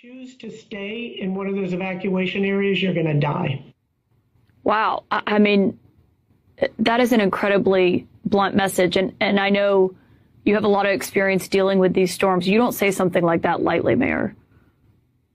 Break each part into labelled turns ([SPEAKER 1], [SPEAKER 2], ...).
[SPEAKER 1] Choose to stay in one of those evacuation areas, you're going to die.
[SPEAKER 2] Wow. I mean, that is an incredibly blunt message. And I know you have a lot of experience dealing with these storms. You don't say something like that lightly, Mayor.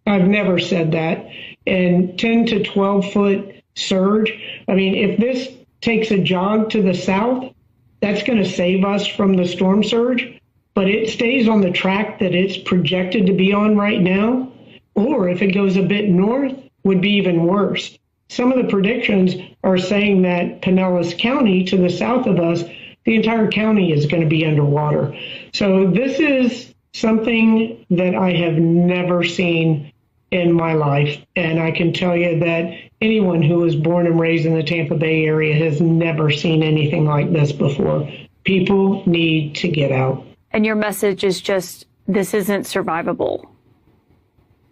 [SPEAKER 1] I've never said that. And 10 to 12 foot surge. I mean, if this takes a jog to the south, that's going to save us from the storm surge. But it stays on the track that it's projected to be on right now. Or if it goes a bit north, would be even worse. Some of the predictions are saying that Pinellas County, to the south of us, the entire county is going to be underwater. So this is something that I have never seen in my life. And I can tell you that anyone who was born and raised in the Tampa Bay area has never seen anything like this before. People need to get out.
[SPEAKER 2] And your message is just, this isn't survivable.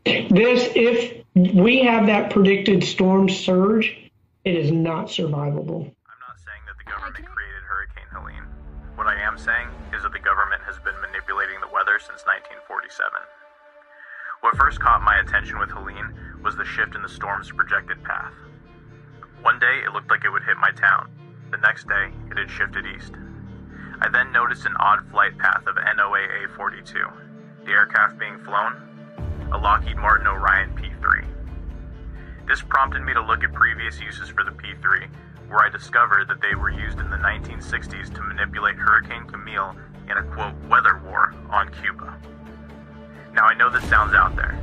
[SPEAKER 1] If we have that predicted storm surge, it is not survivable.
[SPEAKER 3] I'm not saying that the government created Hurricane Helene. What I am saying is that the government has been manipulating the weather since 1947. What first caught my attention with Helene was the shift in the storm's projected path. One day, it looked like it would hit my town. The next day, it had shifted east. I then noticed an odd flight path of NOAA 42, the aircraft being flown, a Lockheed Martin Orion P-3. This prompted me to look at previous uses for the P-3, where I discovered that they were used in the 1960s to manipulate Hurricane Camille in a, quote, weather war on Cuba. Now I know this sounds out there,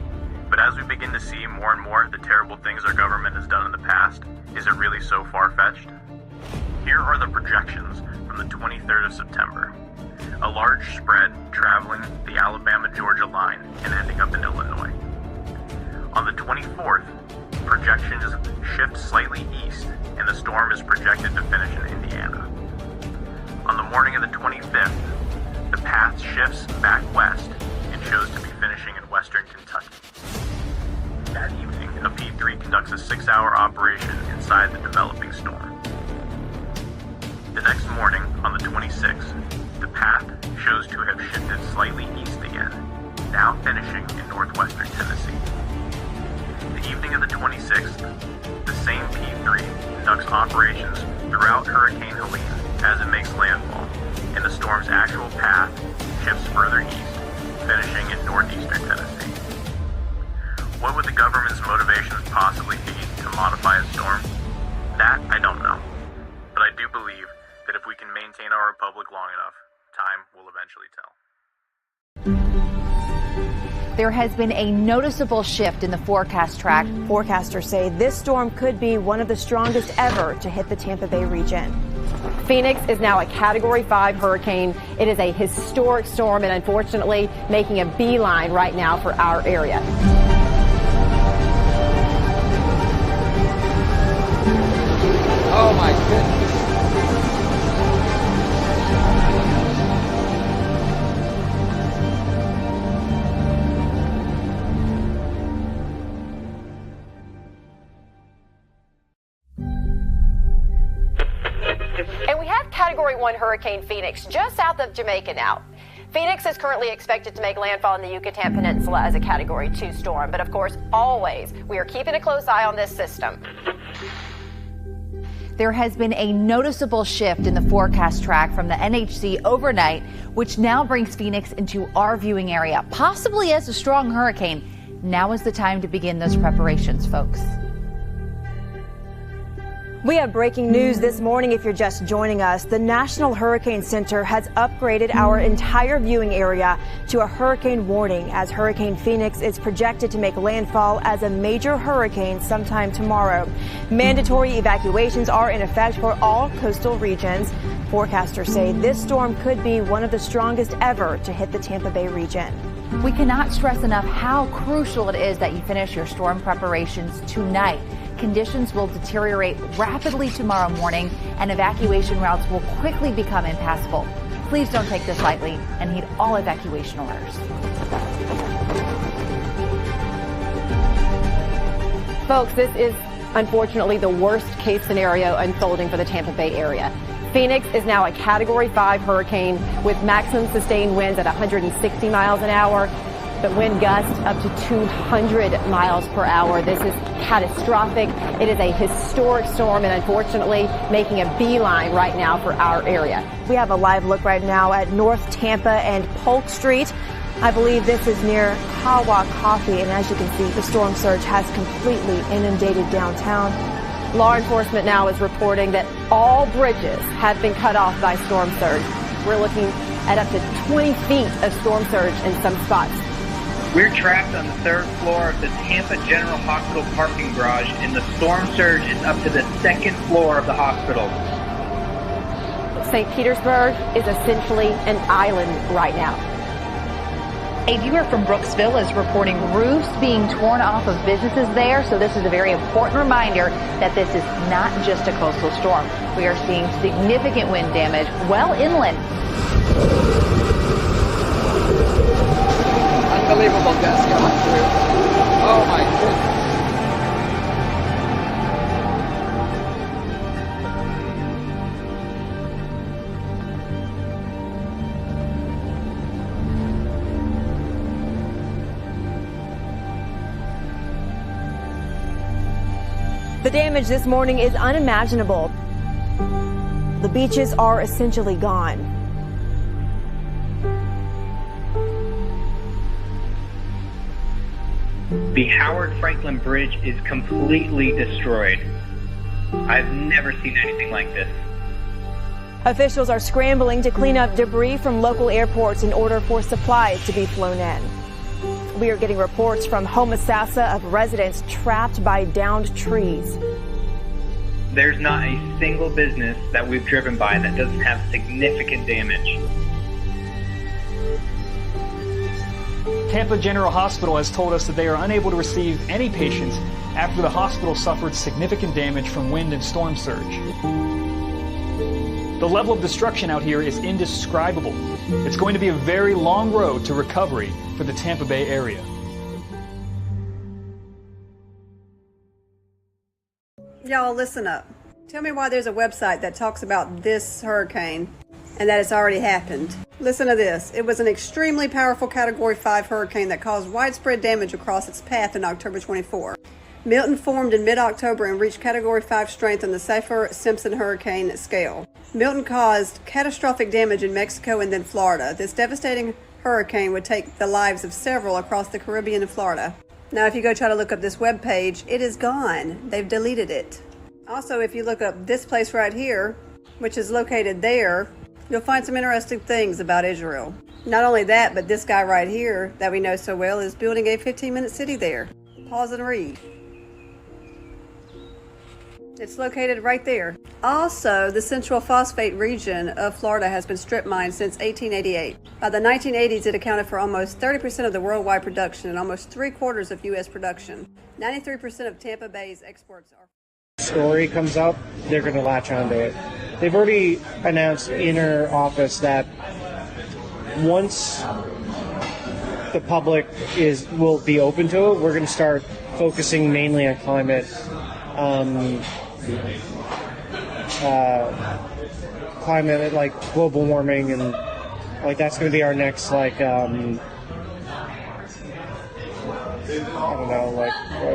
[SPEAKER 3] but as we begin to see more and more the terrible things our government has done in the past, is it really so far-fetched? Here are the projections from the 23rd of September. A large spread traveling the Alabama-Georgia line and ending up in Illinois. On the 24th, projections shift slightly east and the storm is projected to finish in Indiana. On the morning of the 25th, the path shifts back west and shows to be finishing in western Kentucky. That evening, a P-3 conducts a 6-hour operation inside the developing storm. The next morning, on the 26th, the path shows to have shifted slightly east again, now finishing in northwestern Tennessee. The evening of the 26th, the same P-3 conducts operations throughout Hurricane Helene as it makes landfall, and the storm's actual path shifts further east, finishing in northeastern Tennessee. What would the government's motivations possibly be to modify a storm? That I don't know, but I do believe that if we can maintain our republic long enough, time will eventually tell.
[SPEAKER 4] There has been a noticeable shift in the forecast track.
[SPEAKER 5] Forecasters say this storm could be one of the strongest ever to hit the Tampa Bay region.
[SPEAKER 6] Phoenix is now a Category 5 hurricane. It is a historic storm and unfortunately making a beeline right now for our area.
[SPEAKER 7] Oh my goodness.
[SPEAKER 6] And we have Category 1 Hurricane Phoenix just south of Jamaica now. Phoenix is currently expected to make landfall in the Yucatan Peninsula as a Category 2 storm. But of course, always, we are keeping a close eye on this system.
[SPEAKER 4] There has been a noticeable shift in the forecast track from the NHC overnight, which now brings Phoenix into our viewing area, possibly as a strong hurricane. Now is the time to begin those preparations, folks.
[SPEAKER 5] We have breaking news this morning if you're just joining us. The National Hurricane Center has upgraded our entire viewing area to a hurricane warning as Hurricane Phoenix is projected to make landfall as a major hurricane sometime tomorrow. Mandatory evacuations are in effect for all coastal regions. Forecasters say this storm could be one of the strongest ever to hit the Tampa Bay region.
[SPEAKER 4] We cannot stress enough how crucial it is that you finish your storm preparations tonight. Conditions will deteriorate rapidly tomorrow morning, and evacuation routes will quickly become impassable. Please don't take this lightly and heed all evacuation orders.
[SPEAKER 6] Folks, this is unfortunately the worst case scenario unfolding for the Tampa Bay area. Phoenix is now a Category 5 hurricane with maximum sustained winds at 160 miles an hour. but wind gusts up to 200 miles per hour. This is catastrophic. It is a historic storm and unfortunately making a beeline right now for our area.
[SPEAKER 5] We have a live look right now at North Tampa and Polk Street. I believe this is near Kawa Coffee, and as you can see, the storm surge has completely inundated downtown.
[SPEAKER 6] Law enforcement now is reporting that all bridges have been cut off by storm surge. We're looking at up to 20 feet of storm surge in some spots.
[SPEAKER 8] We're trapped on the third floor of the Tampa General Hospital parking garage, and the storm surge is up to the second floor of the hospital.
[SPEAKER 6] St. Petersburg is essentially an island right now.
[SPEAKER 4] A viewer from Brooksville is reporting roofs being torn off of businesses there, so this is a very important reminder that this is not just a coastal storm. We are seeing significant wind damage well inland.
[SPEAKER 7] Unbelievable gusts going through. Oh my goodness.
[SPEAKER 5] The damage this morning is unimaginable. The beaches are essentially gone.
[SPEAKER 8] The Howard Franklin Bridge is completely destroyed. I've never seen anything like this.
[SPEAKER 5] Officials are scrambling to clean up debris from local airports in order for supplies to be flown in. We are getting reports from Homosassa of residents trapped by downed trees.
[SPEAKER 8] There's not a single business that we've driven by that doesn't have significant damage.
[SPEAKER 9] Tampa General Hospital has told us that they are unable to receive any patients after the hospital suffered significant damage from wind and storm surge. The level of destruction out here is indescribable. It's going to be a very long road to recovery for the Tampa Bay area.
[SPEAKER 10] Y'all, listen up. Tell me why there's a website that talks about this hurricane and that it's already happened. Listen to this. It was an extremely powerful Category 5 hurricane that caused widespread damage across its path in October 24. Milton formed in mid-October and reached Category 5 strength on the Saffir-Simpson hurricane scale. Milton caused catastrophic damage in Mexico and then Florida. This devastating hurricane would take the lives of several across the Caribbean and Florida. Now, if you go try to look up this web page, it is gone. They've deleted it. Also, if you look up this place right here, which is located there, you'll find some interesting things about Israel. Not only that, but this guy right here that we know so well is building a 15-minute city there. Pause and read. It's located right there. Also, the Central Phosphate region of Florida has been strip mined since 1888. By the 1980s, it accounted for almost 30% of the worldwide production and almost 3/4 of U.S. production. 93% of Tampa Bay's exports are.
[SPEAKER 11] Story comes up, they're going to latch onto it. They've already announced inner office that once the public will be open to it, we're going to start focusing mainly on climate. Climate, like global warming, and like that's going to be our next, like I don't know, like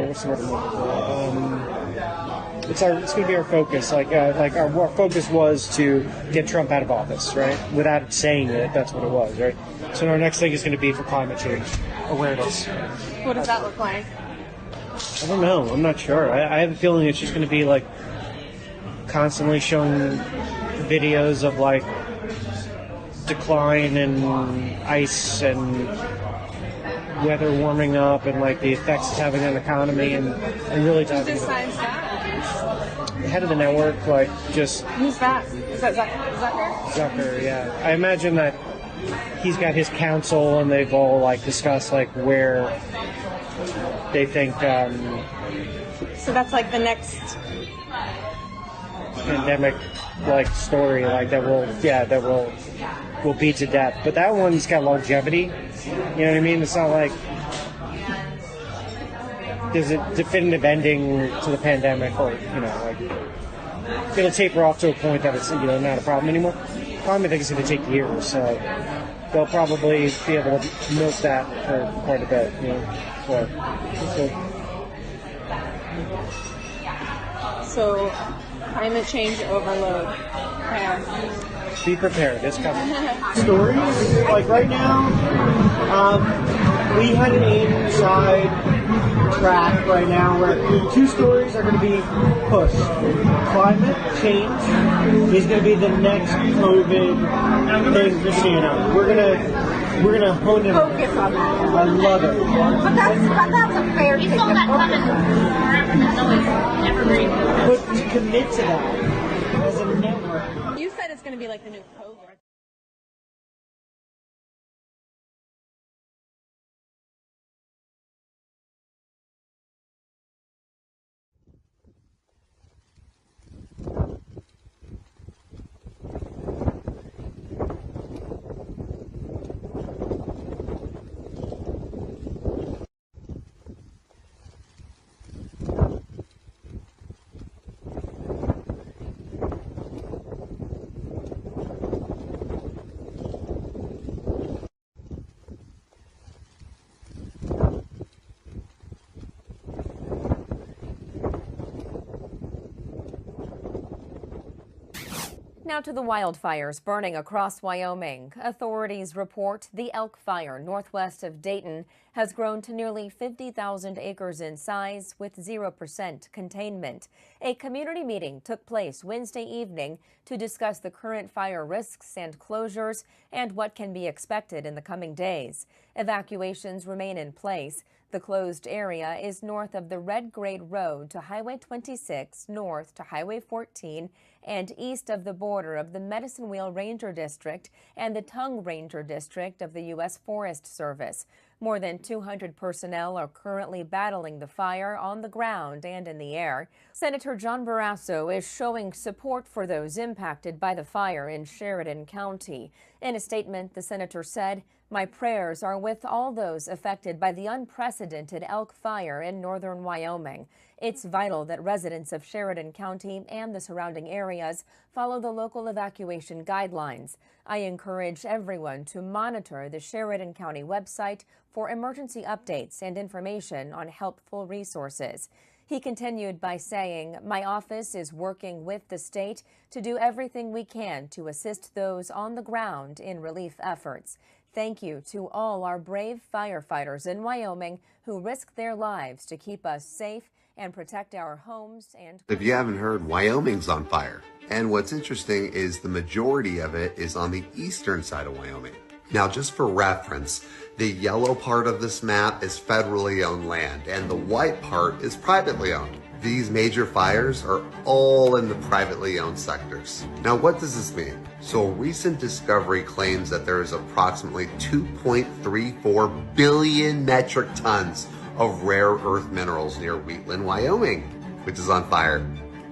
[SPEAKER 11] what's the word I'm looking for? It's going to be our focus. Our focus was to get Trump out of office, right? Without saying it, that's what it was, right? So our next thing is going to be for climate change awareness.
[SPEAKER 10] What does that look like?
[SPEAKER 11] I don't know. I'm not sure. I have a feeling it's just going to be like constantly showing videos of like decline in ice and weather warming up and like the effects it's having on the economy and really talking.
[SPEAKER 10] Who's decides that?
[SPEAKER 11] The head of the network, like just.
[SPEAKER 10] Who's that? Is that Zucker?
[SPEAKER 11] Zucker, yeah. I imagine that he's got his council and they've all like discussed like where they think.
[SPEAKER 10] So that's like the next
[SPEAKER 11] pandemic like story like that will beat to death. But that one's got longevity. You know what I mean? It's not like there's a definitive ending to the pandemic, or like it'll taper off to a point that it's not a problem anymore. Climate, I think, is going to take years. So they'll probably be able to milk that for quite a bit,
[SPEAKER 12] So, climate change overload.
[SPEAKER 11] Be prepared, it's coming. Stories, like right now, we had an inside track right now where 2 stories are going to be pushed. Climate change is going to be the next COVID thing, Christina. We're gonna hone in.
[SPEAKER 12] Focus on that.
[SPEAKER 11] I love it.
[SPEAKER 12] But that's a fair thing.
[SPEAKER 11] But to commit to that as a network.
[SPEAKER 12] You said it's going to be like the new COVID.
[SPEAKER 13] Now to the wildfires burning across Wyoming. Authorities report the Elk Fire northwest of Dayton has grown to nearly 50,000 acres in size with 0% containment. A community meeting took place Wednesday evening to discuss the current fire risks and closures and what can be expected in the coming days. Evacuations remain in place. The closed area is north of the Red Grade Road to Highway 26, north to Highway 14, and east of the border of the Medicine Wheel Ranger District and the Tongue Ranger District of the U.S. Forest Service. More than 200 personnel are currently battling the fire on the ground and in the air. Senator John Barrasso is showing support for those impacted by the fire in Sheridan County. In a statement, the senator said, "My prayers are with all those affected by the unprecedented Elk Fire in northern Wyoming. It's vital that residents of Sheridan County and the surrounding areas follow the local evacuation guidelines. I encourage everyone to monitor the Sheridan County website for emergency updates and information on helpful resources." He continued by saying, "My office is working with the state to do everything we can to assist those on the ground in relief efforts. Thank you to all our brave firefighters in Wyoming who risk their lives to keep us safe and protect our homes and..."
[SPEAKER 14] If you haven't heard, Wyoming's on fire. And what's interesting is the majority of it is on the eastern side of Wyoming. Now, just for reference, the yellow part of this map is federally owned land, and the white part is privately owned. These major fires are all in the privately owned sectors. Now, what does this mean? So a recent discovery claims that there is approximately 2.34 billion metric tons of rare earth minerals near Wheatland, Wyoming, which is on fire.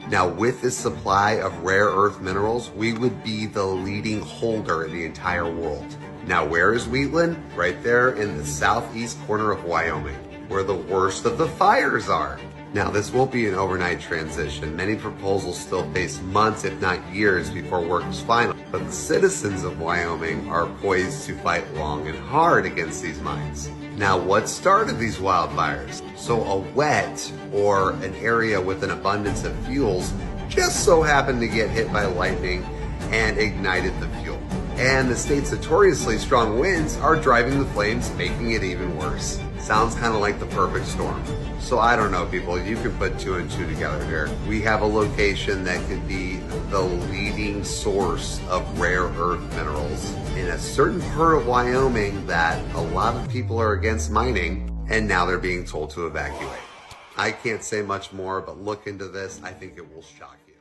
[SPEAKER 14] Now, with this supply of rare earth minerals, we would be the leading holder in the entire world. Now, where is Wheatland? Right there in the southeast corner of Wyoming, where the worst of the fires are. Now, this won't be an overnight transition. Many proposals still face months, if not years, before work is final. But the citizens of Wyoming are poised to fight long and hard against these mines. Now, what started these wildfires? So a wet or an area with an abundance of fuels just so happened to get hit by lightning and ignited the fuel. And the state's notoriously strong winds are driving the flames, making it even worse. Sounds kind of like the perfect storm. So I don't know, people, you can put 2 and 2 together here. We have a location that could be the leading source of rare earth minerals in a certain part of Wyoming that a lot of people are against mining, and now they're being told to evacuate. I can't say much more, but look into this. I think it will shock you.